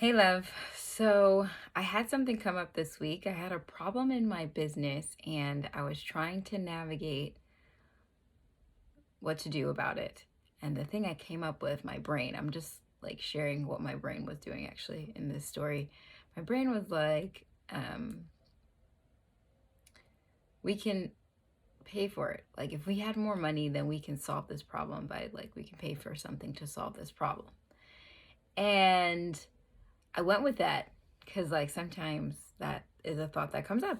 Hey, love. So I had something come up this week. I had a problem in my business and I was trying to navigate what to do about it. And the thing I came up with, my brain, I'm just like sharing what my brain was doing actually in this story. My brain was like, we can pay for it. Like, if we had more money, then we can solve this problem by, like, we can pay for something to solve this problem. And I went with that because, like, sometimes that is a thought that comes up.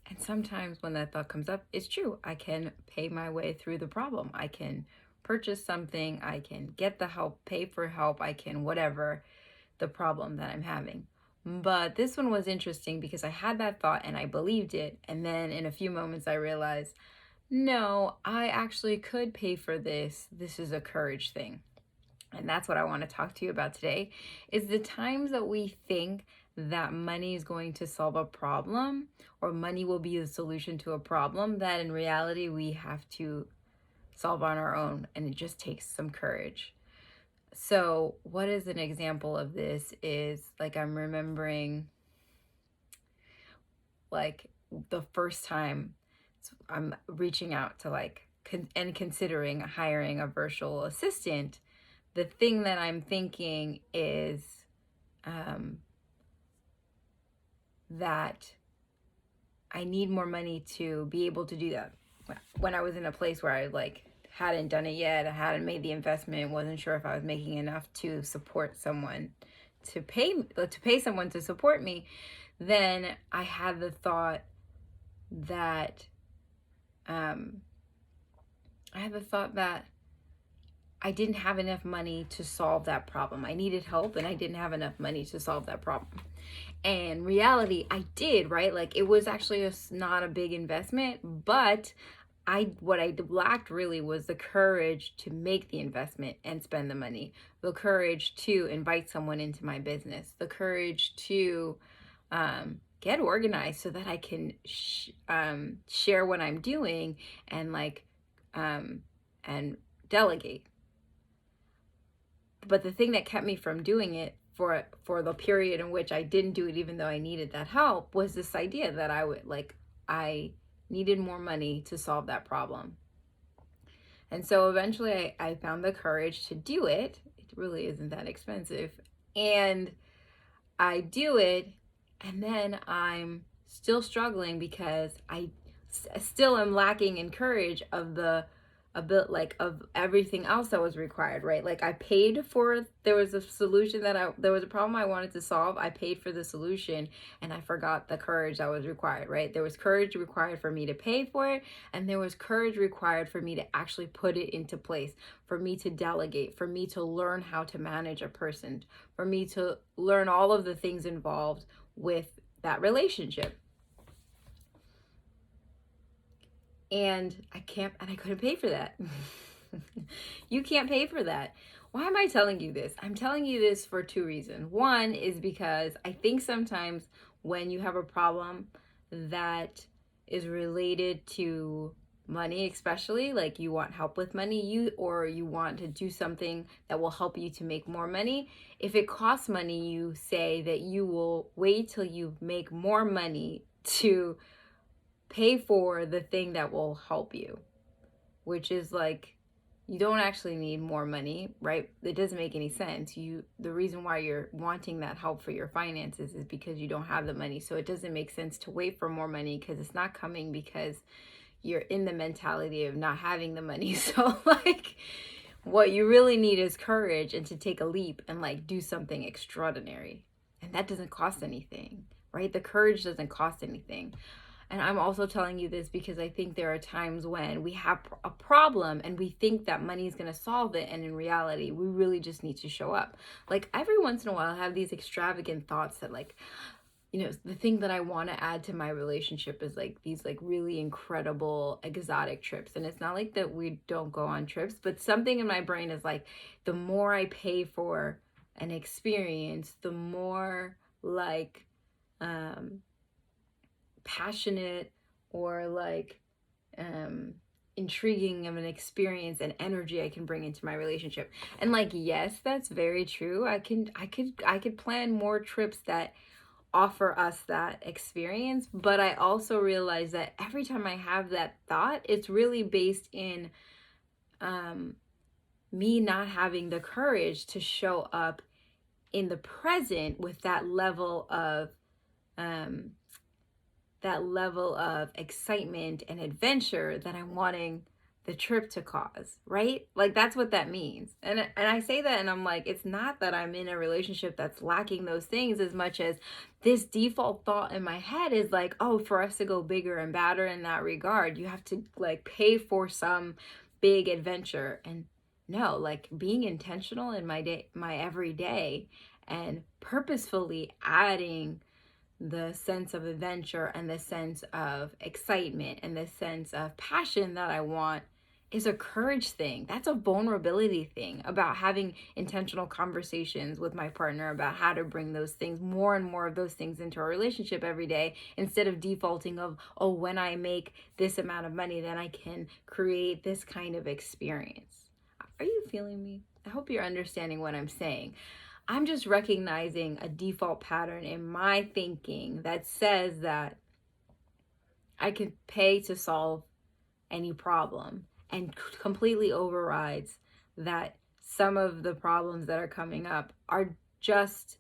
And sometimes when that thought comes up, it's true. I can pay my way through the problem. I can purchase something. I can get the help, pay for help. I can whatever the problem that I'm having. But this one was interesting because I had that thought and I believed it. And then in a few moments, I realized, no, I actually could pay for this. This is a courage thing. And that's what I want to talk to you about today is the times that we think that money is going to solve a problem or money will be the solution to a problem that in reality we have to solve on our own, and it just takes some courage. So, what is an example of this is like I'm remembering like the first time I'm reaching out to and considering hiring a virtual assistant. The thing that I'm thinking is um, that I need more money to be able to do that. When I was in a place where I hadn't done it yet, I hadn't made the investment, wasn't sure if I was making enough to support someone to pay someone to support me, then I had the thought that um, I had the thought that I didn't have enough money to solve that problem. I needed help and I didn't have enough money to solve that problem. And reality, I did, right? Like it was actually not a big investment, but what I lacked really was the courage to make the investment and spend the money, the courage to invite someone into my business, the courage to get organized so that I can share what I'm doing and and delegate. But the thing that kept me from doing it for the period in which I didn't do it, even though I needed that help, was this idea that I needed more money to solve that problem. And so eventually I found the courage to do it. It really isn't that expensive. And I do it, and then I'm still struggling because I still am lacking in courage of a bit like of everything else that was required, right? Like I paid for there was a solution there was a problem I wanted to solve. I paid for the solution and I forgot the courage that was required, right? There was courage required for me to pay for it, and there was courage required for me to actually put it into place, for me to delegate, for me to learn how to manage a person, for me to learn all of the things involved with that relationship. And I couldn't pay for that. You can't pay for that. Why am I telling you this? I'm telling you this for two reasons. One is because I think sometimes when you have a problem that is related to money, especially like you want help with money, you want to do something that will help you to make more money. If it costs money, you say that you will wait till you make more money to pay for the thing that will help you, which is like you don't actually need more money, right? It doesn't make any sense. The reason why you're wanting that help for your finances is because you don't have the money. So it doesn't make sense to wait for more money because it's not coming because you're in the mentality of not having the money. So like what you really need is courage and to take a leap and like do something extraordinary. And that doesn't cost anything, right? The courage doesn't cost anything. And I'm also telling you this because I think there are times when we have a problem and we think that money is going to solve it. And in reality, we really just need to show up. Like every once in a while, I have these extravagant thoughts that the thing that I want to add to my relationship is like these like really incredible exotic trips. And it's not like that we don't go on trips, but something in my brain is like, the more I pay for an experience, the more like, passionate or um intriguing of an experience and energy I can bring into my relationship. And like, yes, that's very true. I could plan more trips that offer us that experience, but I also realize that every time I have that thought, it's really based in um me not having the courage to show up in the present with um that level of excitement and adventure that I'm wanting the trip to cause, right? Like that's what that means. And I say that and I'm like, it's not that I'm in a relationship that's lacking those things as much as this default thought in my head is like, oh, for us to go bigger and badder in that regard, you have to like pay for some big adventure. And no, like being intentional in my day, my everyday, and purposefully adding the sense of adventure and the sense of excitement and the sense of passion that I want is a courage thing. That's a vulnerability thing about having intentional conversations with my partner about how to bring those things, more and more of those things into our relationship every day, instead of defaulting of, oh, when I make this amount of money, then I can create this kind of experience. Are you feeling me? I hope you're understanding what I'm saying. I'm just recognizing a default pattern in my thinking that says that I can pay to solve any problem, and completely overrides that some of the problems that are coming up are just,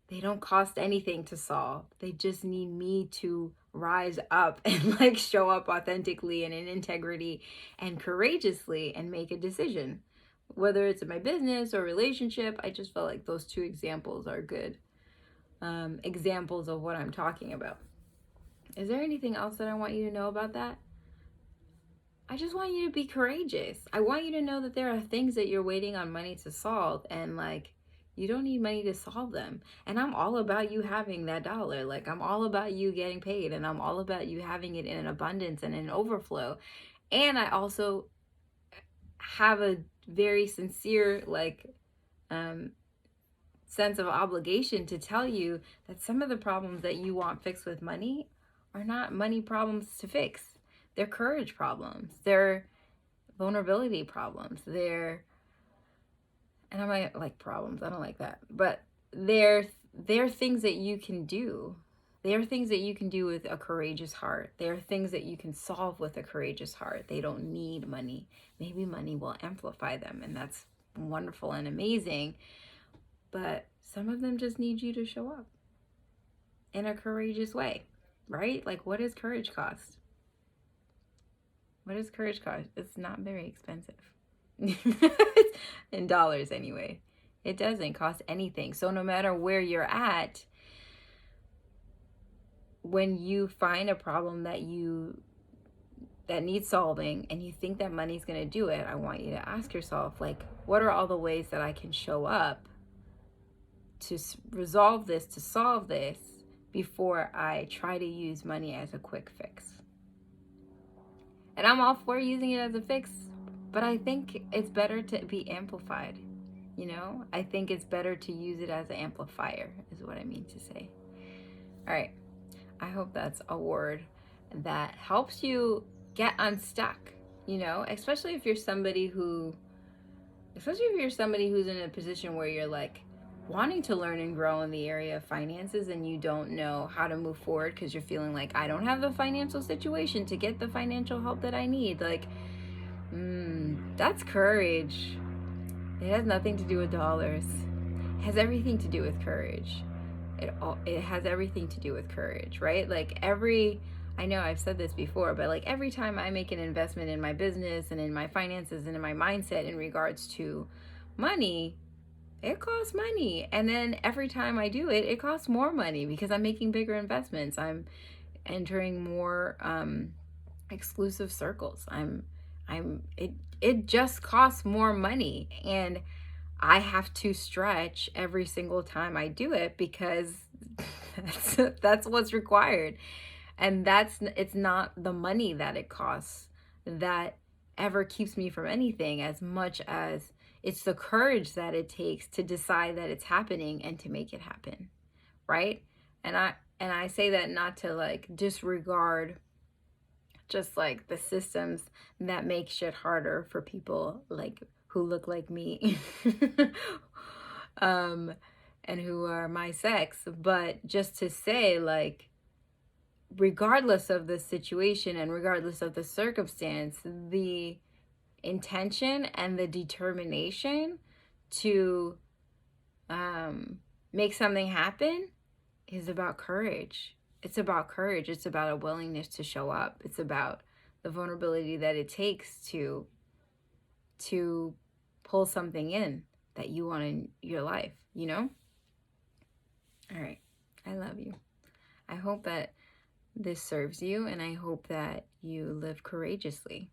they don't cost anything to solve. They just need me to rise up and like show up authentically and in integrity and courageously and make a decision. Whether it's in my business or relationship, I just felt like those two examples are good examples of what I'm talking about. Is there anything else that I want you to know about that? I just want you to be courageous. I want you to know that there are things that you're waiting on money to solve, and like, you don't need money to solve them. And I'm all about you having that dollar. Like, I'm all about you getting paid, and I'm all about you having it in an abundance and an overflow. And I also have a very sincere, like, um, sense of obligation to tell you that some of the problems that you want fixed with money are not money problems to fix. They're courage problems. They're vulnerability problems. And I might like problems. I don't like that. But they're things that you can do. They are things that you can do with a courageous heart. They are things that you can solve with a courageous heart. They don't need money. Maybe money will amplify them, and that's wonderful and amazing. But some of them just need you to show up in a courageous way, right? Like, what does courage cost? What does courage cost? It's not very expensive. In dollars, anyway. It doesn't cost anything. So, no matter where you're at, when you find a problem that needs solving and you think that money's going to do it, I want you to ask yourself, like, what are all the ways that I can show up to resolve this, to solve this, before I try to use money as a quick fix? And I'm all for using it as a fix, but I think it's better to be amplified. You know, I think it's better to use it as an amplifier, is what I mean to say. All right. I hope that's a word that helps you get unstuck, you know, especially if you're somebody who's in a position where you're like wanting to learn and grow in the area of finances and you don't know how to move forward because you're feeling like, I don't have the financial situation to get the financial help that I need. Like, that's courage. It has nothing to do with dollars. It has everything to do with courage. It has everything to do with courage, right? Like, I know I've said this before, but like every time I make an investment in my business and in my finances and in my mindset in regards to money, it costs money. And then every time I do it, it costs more money because I'm making bigger investments. I'm entering more exclusive circles. It just costs more money, and I have to stretch every single time I do it because that's what's required. And it's not the money that it costs that ever keeps me from anything, as much as it's the courage that it takes to decide that it's happening and to make it happen, right? And I say that not to like disregard just like the systems that make shit harder for people like who look like me. um and who are my sex. But just to say, like, regardless of the situation and regardless of the circumstance, the intention and the determination to make something happen is about courage. It's about courage. It's about a willingness to show up. It's about the vulnerability that it takes to pull something in that you want in your life, you know? All right. I love you. I hope that this serves you, and I hope that you live courageously.